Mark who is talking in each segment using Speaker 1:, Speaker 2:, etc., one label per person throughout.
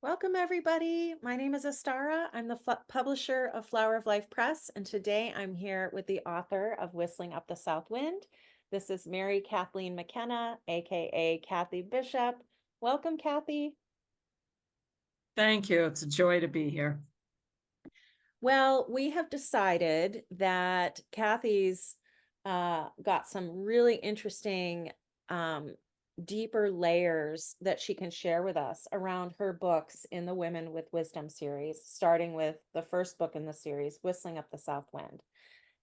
Speaker 1: Welcome, everybody. My name is Astara. I'm the publisher of Flower of Life Press, and today I'm here with the author of Whistling Up the South Wind. This is Mary Kathleen McKenna, aka Kathy Bishop. Welcome, Kathy.
Speaker 2: Thank you. It's a joy to be here.
Speaker 1: Well, we have decided that Kathy's got some really interesting, deeper layers that she can share with us around her books in the Women with Wisdom series, starting with the first book in the series, Whistling Up the South Wind.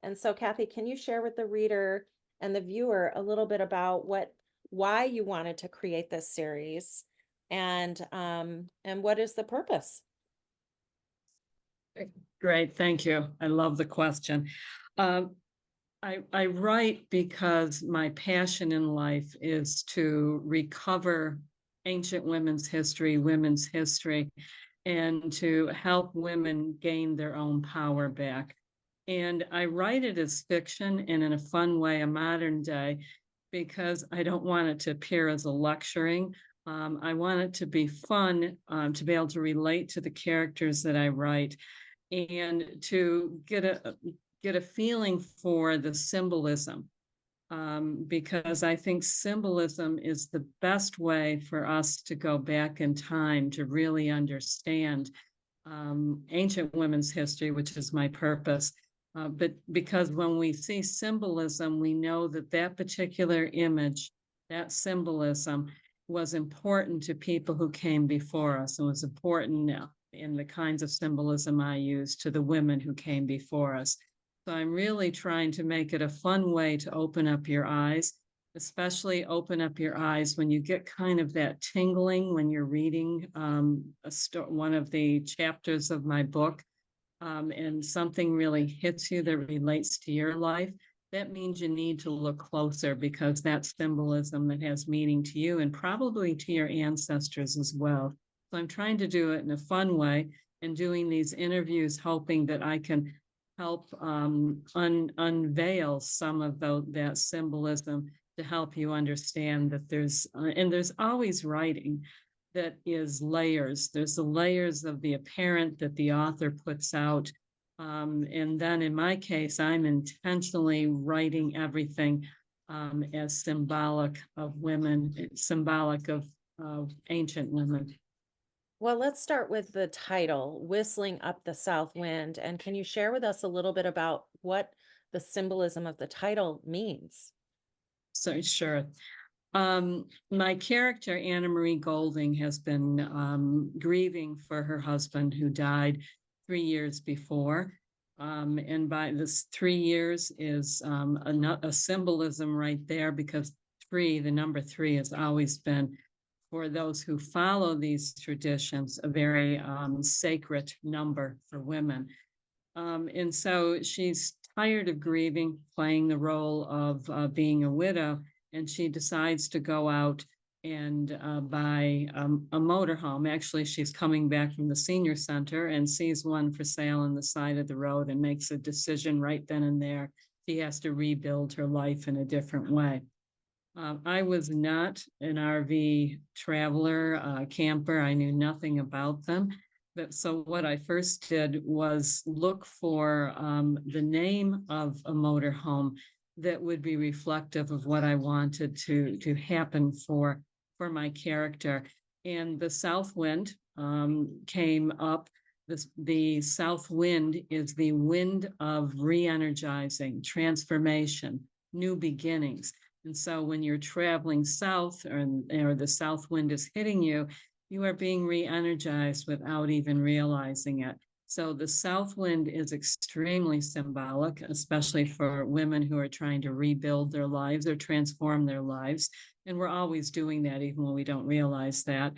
Speaker 1: And so, Kathy, can you share with the reader and the viewer a little bit about why you wanted to create this series and what is the purpose?
Speaker 2: Great. Thank you. I love the question. Um, I write because my passion in life is to recover ancient women's history, and to help women gain their own power back. And I write it as fiction and in a fun way, a modern day, because I don't want it to appear as a lecturing. I want it to be fun, to be able to relate to the characters that I write and to get a feeling for the symbolism, because I think symbolism is the best way for us to go back in time to really understand ancient women's history, which is my purpose. But because when we see symbolism, we know that that particular image, that symbolism, was important to people who came before us and was important in the kinds of symbolism I use to the women who came before us. So I'm really trying to make it a fun way to open up your eyes, especially open up your eyes when you get kind of that tingling when you're reading one of the chapters of my book, and something really hits you that relates to your life. That means you need to look closer because that's symbolism that has meaning to you and probably to your ancestors as well. So I'm trying to do it in a fun way and doing these interviews, hoping that I can help unveil some of that symbolism to help you understand that there's always writing that is layers. There's the layers of the apparent that the author puts out. And then in my case, I'm intentionally writing everything as symbolic of women, symbolic of ancient women.
Speaker 1: Well, let's start with the title, Whistling Up the South Wind. And can you share with us a little bit about what the symbolism of the title means?
Speaker 2: So sure. My character, Anna Marie Golding, has been grieving for her husband who died 3 years before. And by this 3 years is a symbolism right there, because the number three, has always been, for those who follow these traditions, a very sacred number for women. And so she's tired of grieving, playing the role of being a widow, and she decides to go out and buy a motorhome. Actually, she's coming back from the senior center and sees one for sale on the side of the road and makes a decision right then and there. She has to rebuild her life in a different way. I was not an RV traveler, camper. I knew nothing about them. But so what I first did was look for the name of a motorhome that would be reflective of what I wanted to happen for my character. And the South Wind came up. The South Wind is the wind of re-energizing, transformation, new beginnings. And so when you're traveling south, or the south wind is hitting you, you are being re-energized without even realizing it. So the south wind is extremely symbolic, especially for women who are trying to rebuild their lives or transform their lives. And we're always doing that, even when we don't realize that.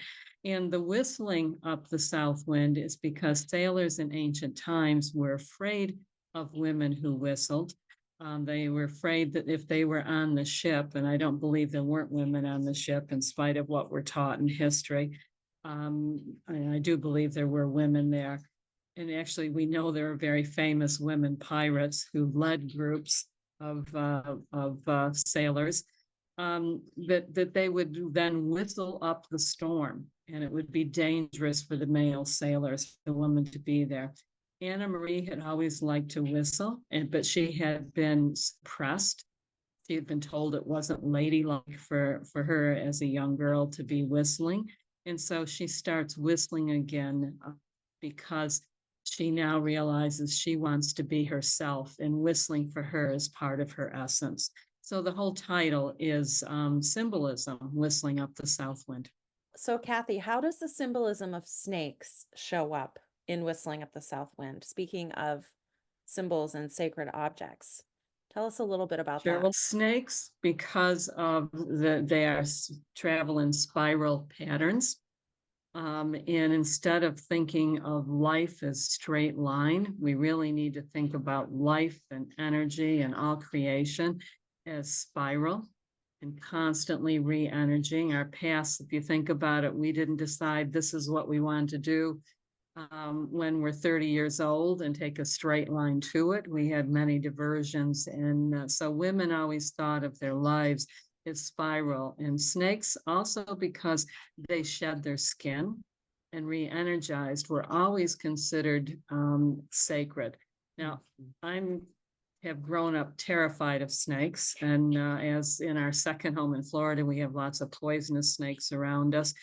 Speaker 2: And the whistling up the south wind is because sailors in ancient times were afraid of women who whistled. They were afraid that if they were on the ship, and I don't believe there weren't women on the ship in spite of what we're taught in history. I do believe there were women there. And actually, we know there are very famous women pirates who led groups of sailors, that they would then whistle up the storm. and it would be dangerous for the male sailors, the woman to be there. Anna Marie had always liked to whistle, but she had been suppressed. She had been told it wasn't ladylike for her as a young girl to be whistling. And so she starts whistling again because she now realizes she wants to be herself, and whistling for her is part of her essence. So the whole title is symbolism, whistling up the south wind.
Speaker 1: So, Kathy, how does the symbolism of snakes show up in Whistling Up the South Wind? Speaking of symbols and sacred objects, tell us a little bit about
Speaker 2: Sure.
Speaker 1: that.
Speaker 2: Well, snakes, because of they travel in spiral patterns. And instead of thinking of life as straight line, we really need to think about life and energy and all creation as spiral and constantly re-energizing our past. If you think about it, we didn't decide this is what we want to do when we're 30 years old and take a straight line to it. We had many diversions. And so women always thought of their lives as spiral, and snakes also, because they shed their skin and re-energized, were always considered sacred. Now, I'm have grown up terrified of snakes, and as in our second home in Florida, we have lots of poisonous snakes around us.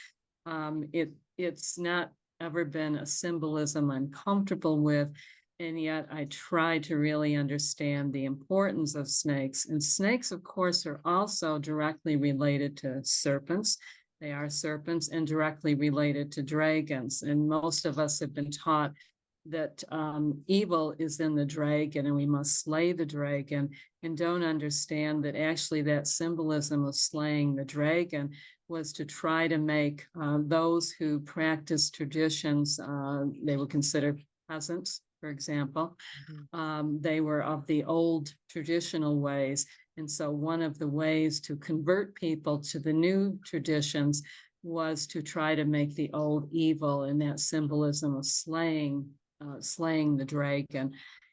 Speaker 2: It's not ever been a symbolism I'm comfortable with. And yet I try to really understand the importance of snakes. And snakes, of course, are also directly related to serpents. They are serpents, and directly related to dragons. And most of us have been taught that evil is in the dragon and we must slay the dragon, and don't understand that actually that symbolism of slaying the dragon was to try to make those who practice traditions, they were considered peasants, for example. They were of the old traditional ways. And so one of the ways to convert people to the new traditions was to try to make the old evil, and that symbolism of slaying the dragon.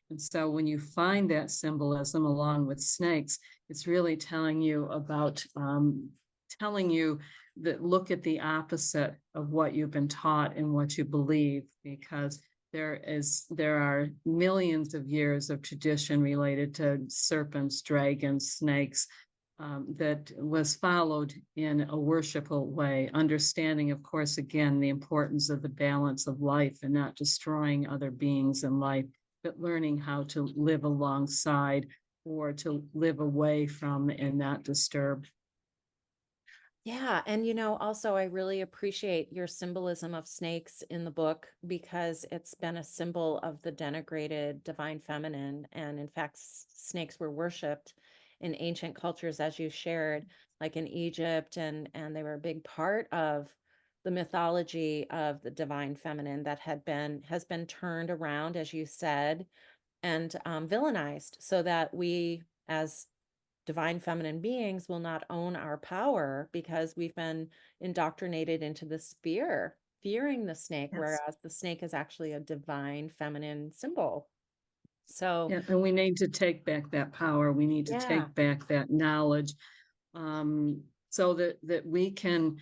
Speaker 2: And so when you find that symbolism along with snakes, it's really telling you about telling you that look at the opposite of what you've been taught and what you believe, because there are millions of years of tradition related to serpents, dragons, snakes, that was followed in a worshipful way, understanding, of course, again, the importance of the balance of life and not destroying other beings in life, but learning how to live alongside or to live away from and not disturb.
Speaker 1: Yeah, and also I really appreciate your symbolism of snakes in the book, because it's been a symbol of the denigrated divine feminine. And in fact, snakes were worshipped in ancient cultures, as you shared, like in Egypt, and they were a big part of the mythology of the divine feminine that has been turned around, as you said, and villainized, so that we as divine feminine beings will not own our power, because we've been indoctrinated into this fearing the snake,
Speaker 2: Yes.
Speaker 1: whereas the snake is actually a divine feminine symbol. So,
Speaker 2: Yeah, and we need to take back that power. We need to
Speaker 1: yeah,
Speaker 2: take back that knowledge, so that we can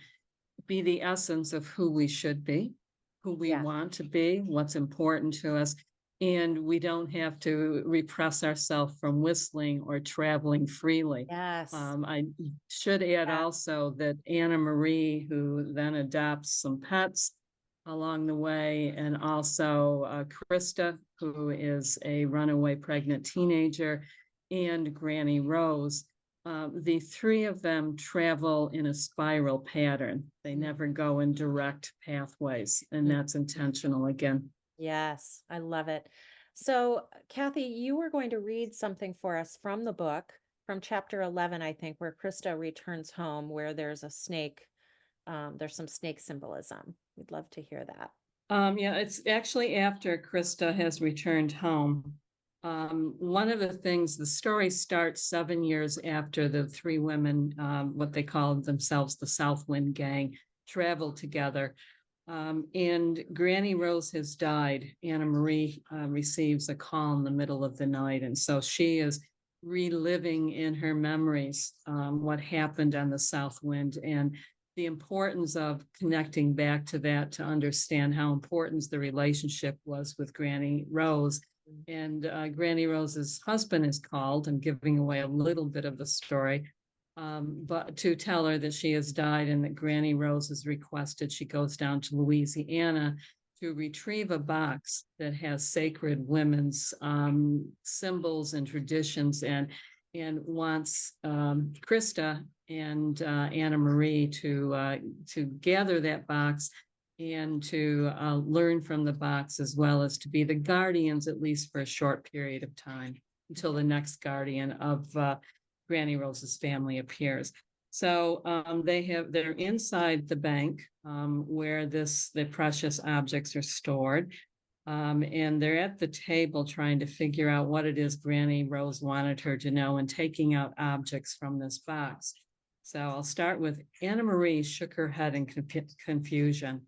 Speaker 2: be the essence of who we should be, who we
Speaker 1: yeah,
Speaker 2: want to be, what's important to us. And we don't have to repress ourselves from whistling or traveling freely.
Speaker 1: yes,
Speaker 2: I should add
Speaker 1: yeah,
Speaker 2: also that Anna Marie, who then adopts some pets along the way, and also Krista, who is a runaway pregnant teenager, and Granny Rose, the three of them travel in a spiral pattern. They
Speaker 1: mm,
Speaker 2: never go in direct pathways, and
Speaker 1: mm,
Speaker 2: that's intentional again.
Speaker 1: yes, I love it. So, Kathy, you were going to read something for us from the book, from chapter 11, I think, where Krista returns home, where there's a snake. There's some snake symbolism. We'd love to hear that.
Speaker 2: Yeah, it's actually after Krista has returned home. One of the things, the story starts 7 years after the three women, what they called themselves the Southwind Gang, traveled together. And Granny Rose has died. Anna Marie receives a call in the middle of the night. And so she is reliving in her memories what happened on the South Wind. And the importance of connecting back to that to understand how important the relationship was with Granny Rose. And Granny Rose's husband is called. I'm giving away a little bit of the story, but to tell her that she has died and that Granny Rose has requested she goes down to Louisiana to retrieve a box that has sacred women's symbols and traditions, and wants Krista and Anna Marie to gather that box and to learn from the box, as well as to be the guardians, at least for a short period of time, until the next guardian of Granny Rose's family appears. So they're inside the bank where the precious objects are stored. And they're at the table trying to figure out what it is Granny Rose wanted her to know and taking out objects from this box. So I'll start with Anna Marie shook her head in confusion.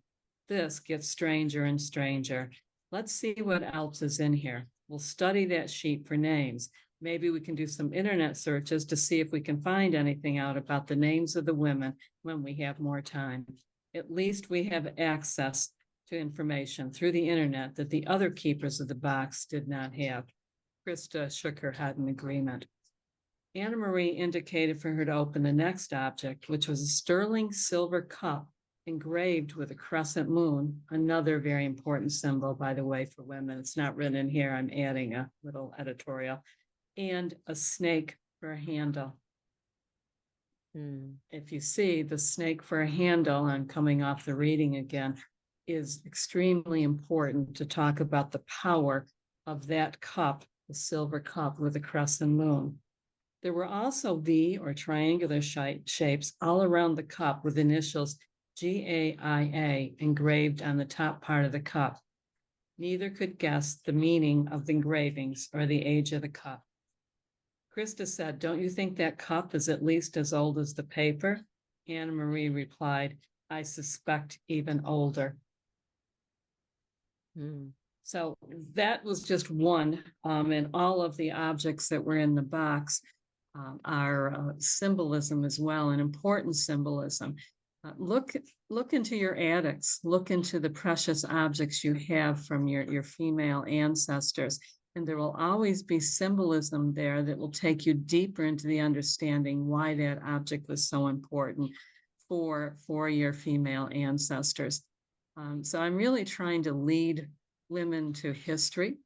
Speaker 2: This gets stranger and stranger. Let's see what else is in here. We'll study that sheet for names. Maybe we can do some internet searches to see if we can find anything out about the names of the women when we have more time. At least we have access to information through the internet that the other keepers of the box did not have. Krista shook her head in agreement. Anna Marie indicated for her to open the next object, which was a sterling silver cup engraved with a crescent moon, another very important symbol, by the way, for women. It's not written in here. I'm adding a little editorial. And a snake for a handle. If you see the snake for a handle, I'm coming off the reading again, is extremely important to talk about the power of that cup, the silver cup with a crescent moon. There were also V or triangular shapes all around the cup with initials GAIA engraved on the top part of the cup. Neither could guess the meaning of the engravings or the age of the cup. Krista said, "Don't you think that cup is at least as old as the paper?" Anna Marie replied, "I suspect even older." So that was just one, and all of the objects that were in the box are symbolism as well, an important symbolism. Look into your attics, look into the precious objects you have from your female ancestors, and there will always be symbolism there that will take you deeper into the understanding why that object was so important for your female ancestors. So I'm really trying to lead women to history,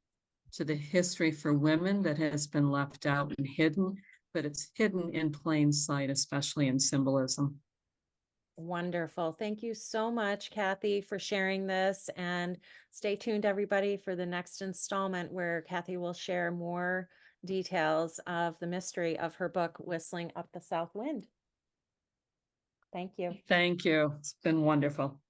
Speaker 2: to the history for women that has been left out and hidden, but it's hidden in plain sight, especially in symbolism.
Speaker 1: Wonderful. Thank you so much, Kathy, for sharing this, and stay tuned, everybody, for the next installment where Kathy will share more details of the mystery of her book, Whistling Up the South Wind. Thank you.
Speaker 2: Thank you. It's been wonderful.